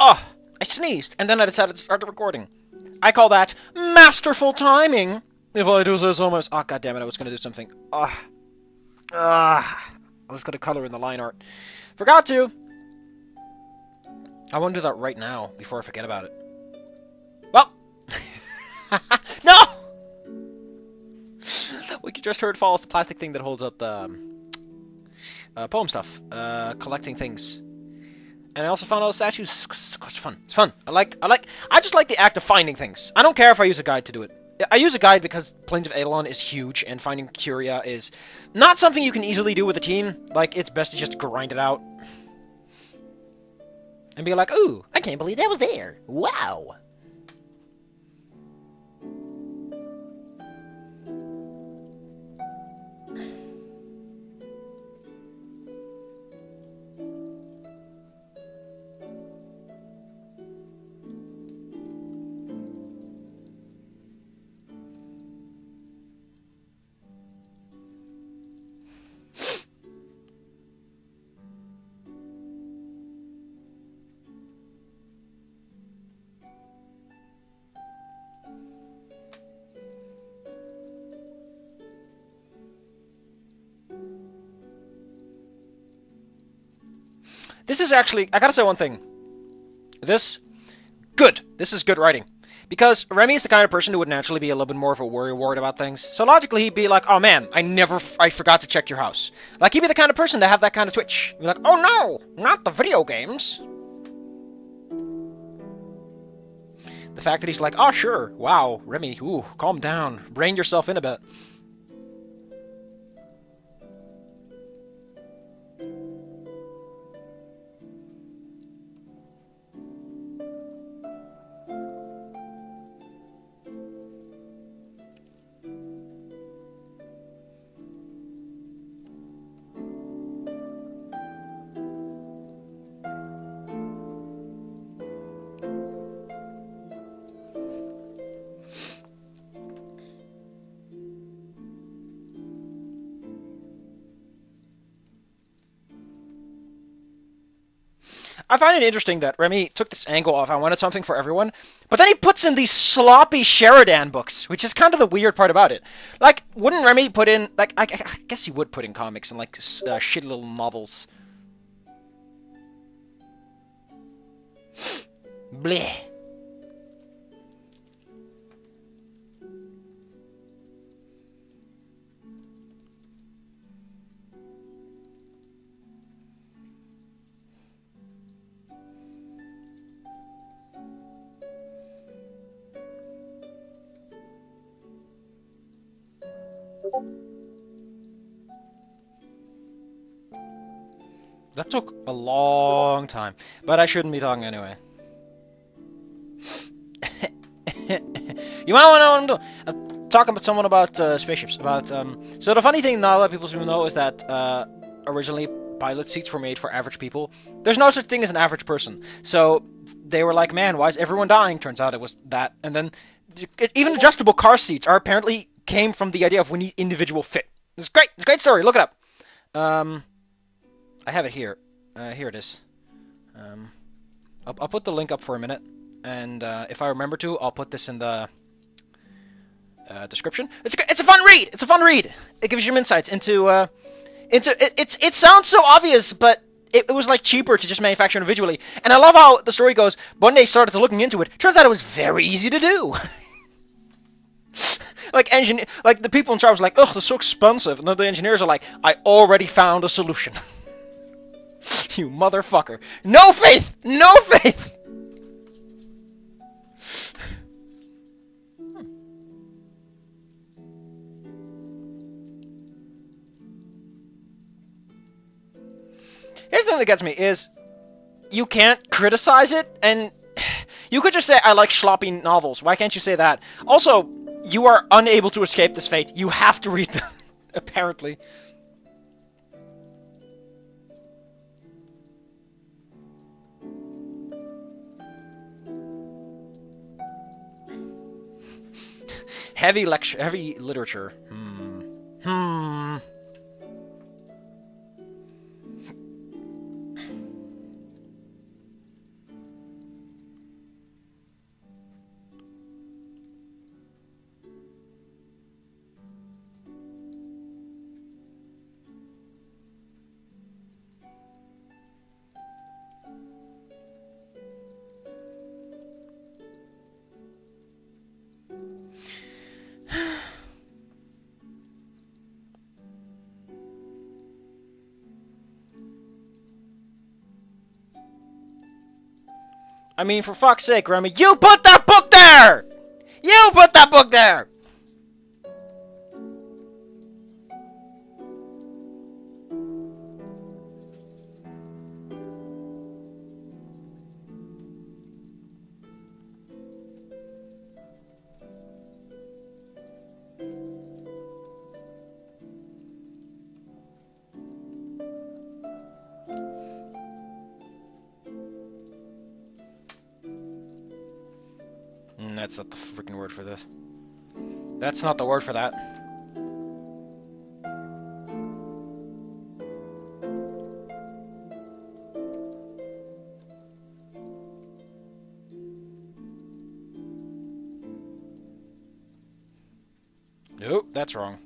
Oh, I sneezed, and then I decided to start the recording. I call that masterful timing. If I do say so much. Oh, goddammit, I was going to do something. I was going to color in the line art. Forgot to. I want to do that right now, before I forget about it. Well. No! What you just heard falls the plastic thing that holds up the poem stuff. Collecting things. And I also found all the statues. It's fun. It's fun. I just like the act of finding things. I don't care if I use a guide to do it. I use a guide because Plains of Eidolon is huge, and finding Curia is not something you can easily do with a team. Like, it's best to just grind it out. And be like, ooh, I can't believe that was there. Wow. This is actually, I gotta say one thing. This is good writing. Because Remy is the kind of person who would naturally be a little bit more of a worrywart about things. So logically, he'd be like, oh man, I forgot to check your house. Like, he'd be the kind of person to have that kind of twitch. He'd be like, oh no, not the video games. The fact that he's like, oh sure, wow, Remy, ooh, calm down, rein yourself in a bit. I find it interesting that Remy took this angle off, I wanted something for everyone, but then he puts in these sloppy Sheridan books, which is kind of the weird part about it. Like, wouldn't Remy put in, like, I guess he would put in comics and, like, shitty little novels. Bleh. That took a long time, but I shouldn't be talking anyway. You might want to know what I'm doing. I'm talking about someone about spaceships. So the funny thing not a lot of people seem to know is that originally pilot seats were made for average people. There's no such thing as an average person. So they were like, man, why is everyone dying? Turns out it was that. And then even adjustable car seats are apparently came from the idea of we need individual fit. It's great. It's a great story. Look it up. I have it here. Here it is. I'll put the link up for a minute, and if I remember to, I'll put this in the description. It's a fun read. It's a fun read. It gives you some insights into it sounds so obvious, but it was like cheaper to just manufacture individually. And I love how the story goes. One day started looking into it. Turns out it was very easy to do. Like the people in charge were like, ugh, that's so expensive. And then the engineers are like, I already found a solution. You motherfucker. No faith! No faith! Here's the thing that gets me is you can't criticize it, and you could just say, I like sloppy novels. Why can't you say that? Also, you are unable to escape this fate. You have to read them, apparently. Heavy literature. I mean, for fuck's sake, Remy, you put that book there! You put that book there! That's not the freaking word for this. That's not the word for that. Nope, that's wrong.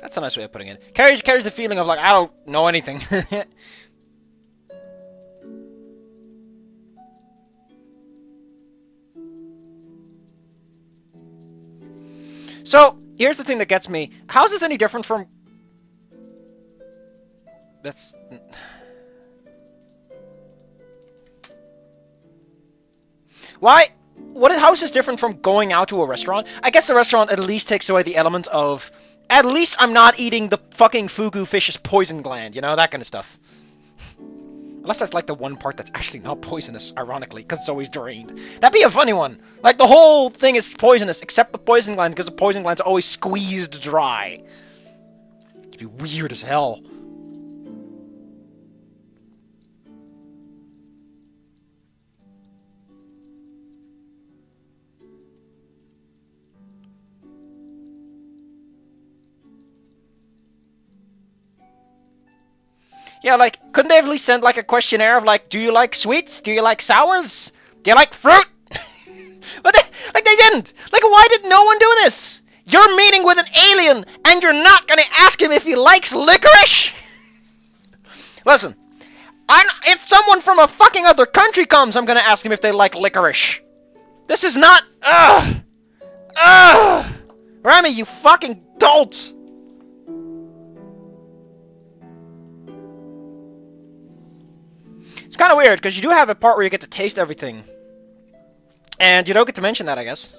That's a nice way of putting it. Carries the feeling of, like, I don't know anything. So, here's the thing that gets me. How is this any different from... That's... Why? How is this different from going out to a restaurant? I guess the restaurant at least takes away the element of... At least I'm not eating the fucking fugu fish's poison gland, you know, that kind of stuff. Unless that's like the one part that's actually not poisonous, ironically, because it's always drained. That'd be a funny one. Like, the whole thing is poisonous, except the poison gland, because the poison gland's always squeezed dry. It'd be weird as hell. Yeah, like, couldn't they have at least sent, like, a questionnaire of, like, do you like sweets? Do you like sours? Do you like fruit? But they didn't! Like, why did no one do this? You're meeting with an alien, and you're not gonna ask him if he likes licorice? Listen, if someone from a fucking other country comes, I'm gonna ask him if they like licorice. This is not... Remy, you fucking dolt! It's kind of weird, because you do have a part where you get to taste everything. And you don't get to mention that, I guess.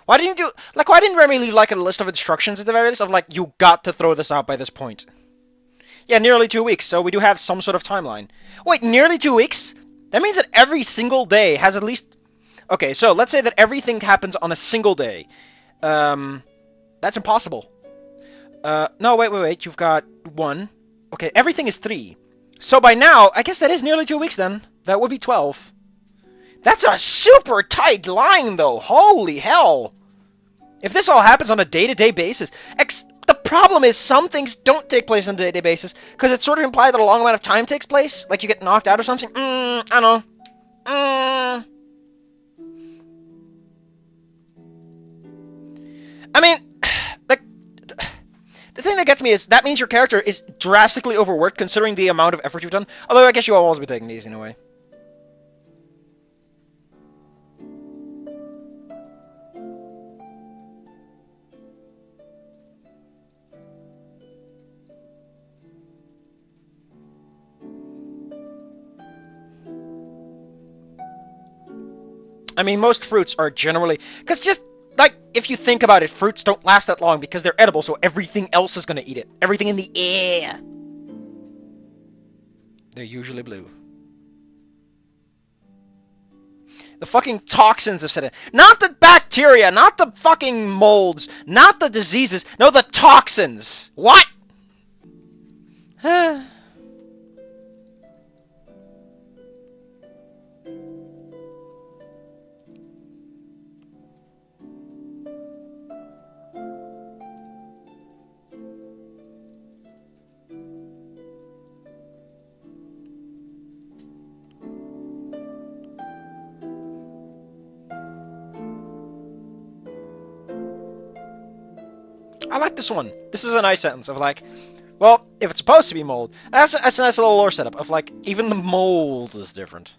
Why didn't you do... Like, why didn't Remy leave, like, a list of instructions at the very least? Of, like, you got to throw this out by this point. Yeah, nearly 2 weeks, so we do have some sort of timeline. Wait, nearly 2 weeks? That means that every single day has at least... Okay, so let's say that everything happens on a single day. That's impossible. No, wait. You've got 1. Okay, everything is 3. So by now, I guess that is nearly 2 weeks then. That would be 12. That's a super tight line, though. Holy hell. If this all happens on a day-to-day basis... The problem is some things don't take place on a day-to-day basis, because it's sort of implied that a long amount of time takes place. Like you get knocked out or something. I don't know. I mean, like... The thing that gets me is, that means your character is drastically overworked, considering the amount of effort you've done. Although, I guess you'll always be taking it easy in a way. I mean, most fruits are generally... Because just like, if you think about it, fruits don't last that long because they're edible, so everything else is gonna eat it. Everything in the air. They're usually blue. The fucking toxins have set in. Not the bacteria, not the fucking molds, not the diseases. No, the toxins. What? I like this one. This is a nice sentence of like, well, if it's supposed to be mold, that's a nice little lore setup of like, even the mold is different.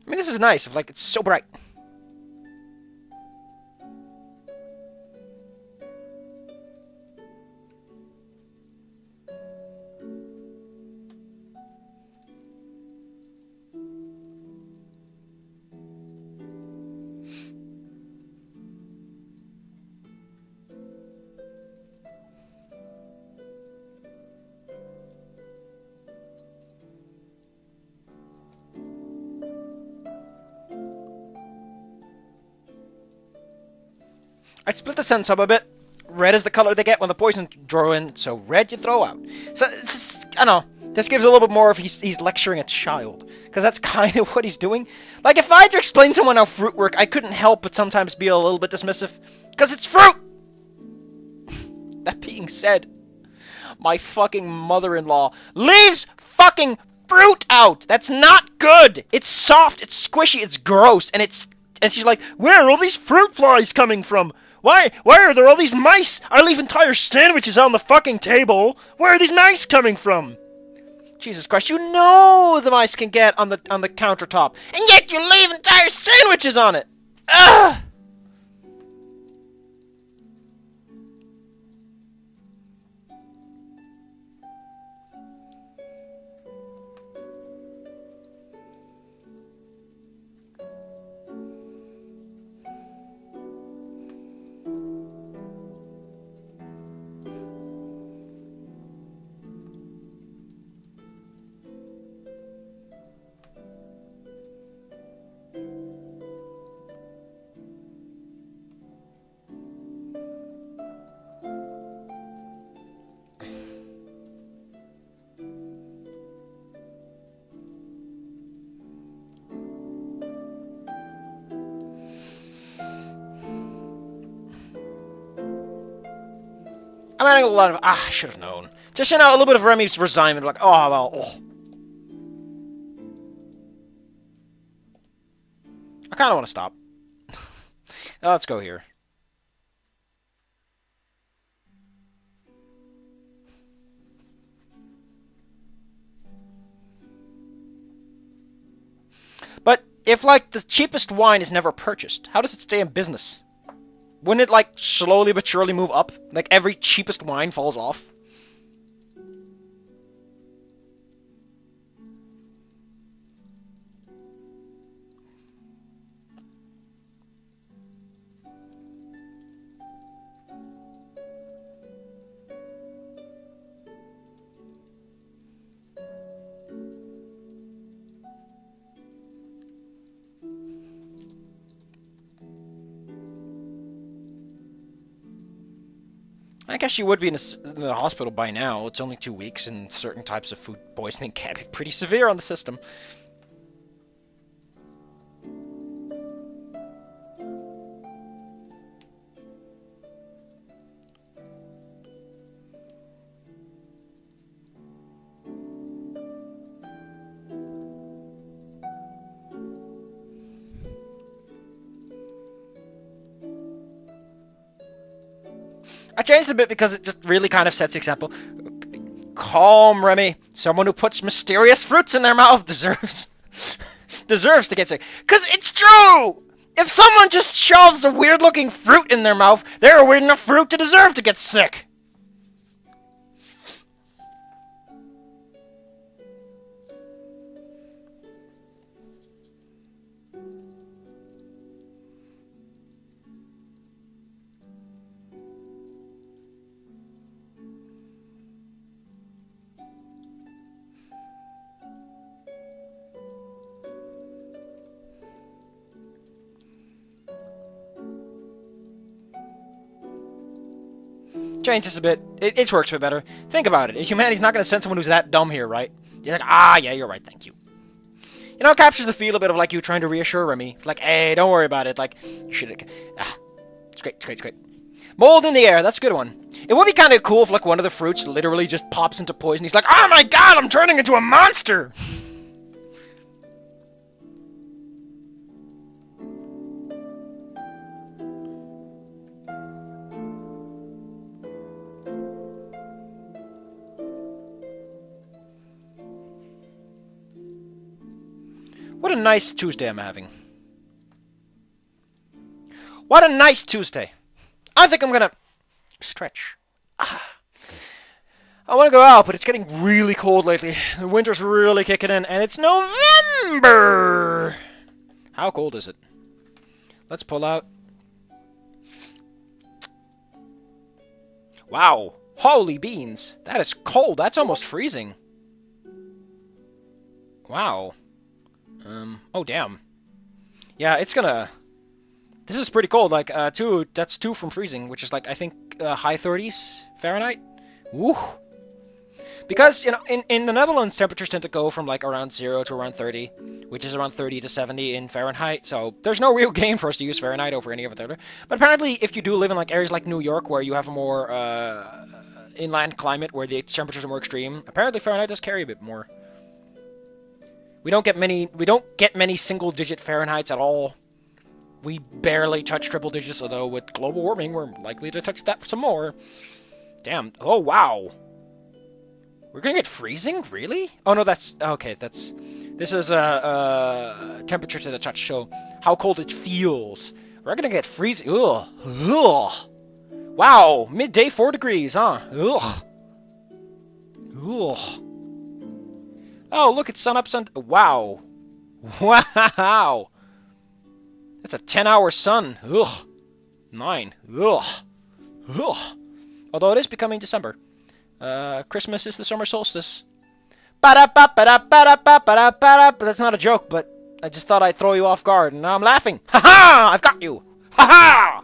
I mean, this is nice. Like, it's so bright. I'd split the sentence up a bit. Red is the color they get when the poison draw in, so red you throw out. So, I don't know. This gives a little bit more of he's lecturing a child. Because that's kind of what he's doing. Like, if I had to explain to someone how fruit work, I couldn't help but sometimes be a little bit dismissive. Because it's fruit! That being said, my fucking mother-in-law leaves fucking fruit out! That's not good! It's soft, it's squishy, it's gross, and she's like, where are all these fruit flies coming from? Why are there all these mice? I leave entire sandwiches on the fucking table. Where are these mice coming from? Jesus Christ, you know the mice can get on the countertop, and yet you leave entire sandwiches on it. Ugh! I'm adding a lot of, I should have known. Just, you know, a little bit of Remy's resignment, like, oh, well, oh. I kind of want to stop. Let's go here. But if, like, the cheapest wine is never purchased, how does it stay in business? Wouldn't it, like, slowly but surely move up? Like, every cheapest wine falls off? I guess you would be in the hospital by now. It's only 2 weeks, and certain types of food poisoning can be pretty severe on the system. changed it a bit because it just really kind of sets the example. Calm, Remy. Someone who puts mysterious fruits in their mouth deserves to get sick. Because it's true! If someone just shoves a weird-looking fruit in their mouth, they're a weird enough fruit to deserve to get sick. Change this a bit. It works a bit better. Think about it. Humanity's not going to send someone who's that dumb here, right? You're like, ah, yeah, you're right, thank you. You know, it captures the feel a bit of like you trying to reassure Remy. It's like, hey, don't worry about it. Like, you should. It's great, it's great, it's great. Mold in the air, that's a good one. It would be kind of cool if like one of the fruits literally just pops into poison. He's like, oh my god, I'm turning into a monster! What a nice Tuesday I'm having. What a nice Tuesday. I think I'm gonna stretch. I want to go out, but it's getting really cold lately. The winter's really kicking in, and it's November! How cold is it? Let's pull out. Wow. Holy beans. That is cold. That's almost freezing. Wow. Oh, damn. Yeah, it's gonna... This is pretty cold, like, that's 2 from freezing, which is, like, I think, high 30s Fahrenheit? Woo! Because, you know, in the Netherlands, temperatures tend to go from, like, around 0 to around 30, which is around 30 to 70 in Fahrenheit, so there's no real game for us to use Fahrenheit over any of it. But apparently, if you do live in, like, areas like New York, where you have a more, inland climate, where the temperatures are more extreme, apparently Fahrenheit does carry a bit more. We don't get many single-digit Fahrenheits at all. We barely touch triple digits, although with global warming, we're likely to touch that some more. Damn. Oh, wow. We're gonna get freezing? Really? Oh, no, that's... Okay, that's... This is temperature to the touch, so how cold it feels. We're gonna get freezing. Ugh. Ugh. Wow. Midday 4 degrees, huh? Ugh. Ugh. Oh, look, it's sun up, sun... Wow. Wow. That's a 10-hour sun. Ugh. 9. Ugh. Ugh. Although it is becoming December. Christmas is the summer solstice. Ba-da-ba-ba-da-ba-da-ba-da-ba-da. That's not a joke, but I just thought I'd throw you off guard, and now I'm laughing. Ha-ha! I've got you. Ha-ha!